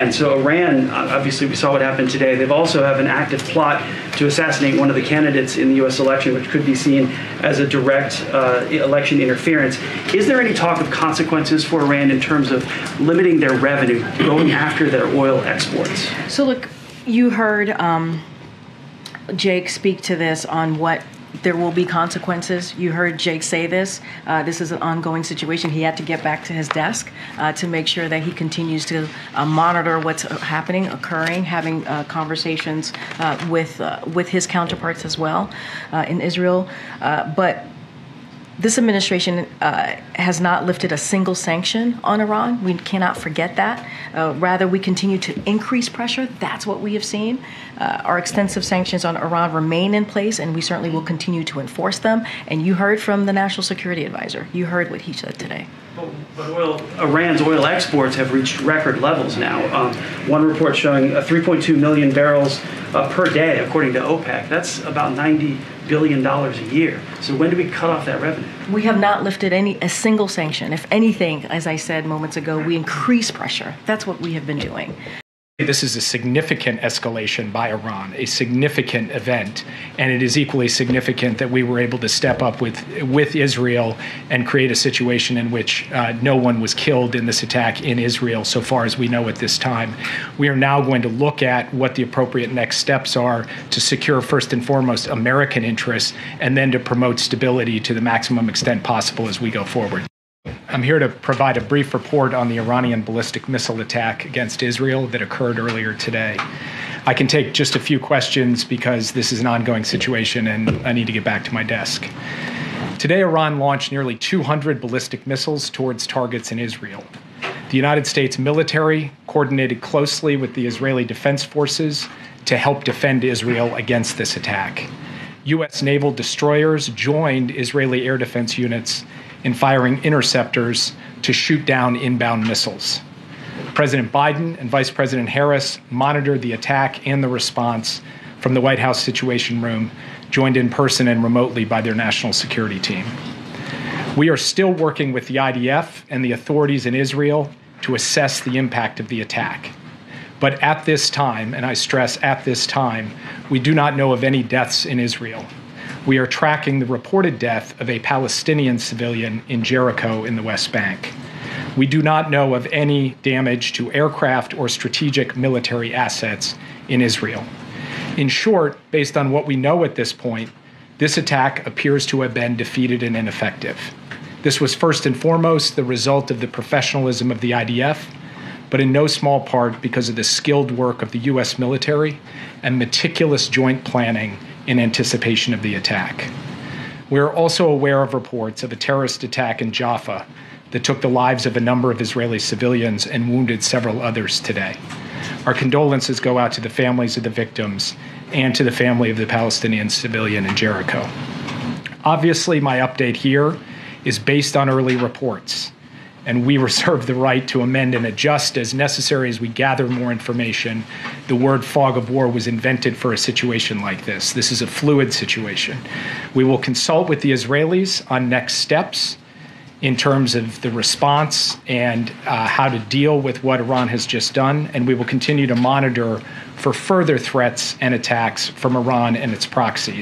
And so Iran, obviously we saw what happened today. They've also have an active plot to assassinate one of the candidates in the U.S. election, which could be seen as a direct election interference. Is there any talk of consequences for Iran in terms of limiting their revenue, going after their oil exports? So look, you heard Jake speak to this on what there will be consequences. You heard Jake say this. This is an ongoing situation. He had to get back to his desk to make sure that he continues to monitor what's occurring, having conversations with his counterparts as well in Israel. But this administration has not lifted a single sanction on Iran. We cannot forget that. Rather, we continue to increase pressure. That's what we have seen. Our extensive sanctions on Iran remain in place, and we certainly will continue to enforce them. And you heard from the National Security Advisor. You heard what he said today. But Iran's oil exports have reached record levels now. One report showing 3.2 million barrels per day, according to OPEC. That's about $90 billion a year. So when do we cut off that revenue? We have not lifted a single sanction. If anything, as I said moments ago, we increase pressure. That's what we have been doing. This is a significant escalation by Iran, a significant event, and it is equally significant that we were able to step up with Israel and create a situation in which no one was killed in this attack in Israel, so far as we know at this time. We are now going to look at what the appropriate next steps are to secure, first and foremost, American interests, and then to promote stability to the maximum extent possible as we go forward. I'm here to provide a brief report on the Iranian ballistic missile attack against Israel that occurred earlier today. I can take just a few questions because this is an ongoing situation and I need to get back to my desk. Today, Iran launched nearly 200 ballistic missiles towards targets in Israel. The United States military coordinated closely with the Israeli Defense Forces to help defend Israel against this attack. U.S. naval destroyers joined Israeli air defense units in firing interceptors to shoot down inbound missiles. President Biden and Vice President Harris monitored the attack and the response from the White House Situation Room, joined in person and remotely by their national security team. We are still working with the IDF and the authorities in Israel to assess the impact of the attack. But at this time, and I stress at this time, we do not know of any deaths in Israel. We are tracking the reported death of a Palestinian civilian in Jericho in the West Bank. We do not know of any damage to aircraft or strategic military assets in Israel. In short, based on what we know at this point, this attack appears to have been defeated and ineffective. This was first and foremost the result of the professionalism of the IDF, but in no small part because of the skilled work of the U.S. military and meticulous joint planning in anticipation of the attack. We are also aware of reports of a terrorist attack in Jaffa that took the lives of a number of Israeli civilians and wounded several others today. Our condolences go out to the families of the victims and to the family of the Palestinian civilian in Jericho. Obviously, my update here is based on early reports, and we reserve the right to amend and adjust as necessary as we gather more information. The word fog of war was invented for a situation like this. This is a fluid situation. We will consult with the Israelis on next steps in terms of the response and how to deal with what Iran has just done, and we will continue to monitor for further threats and attacks from Iran and its proxies.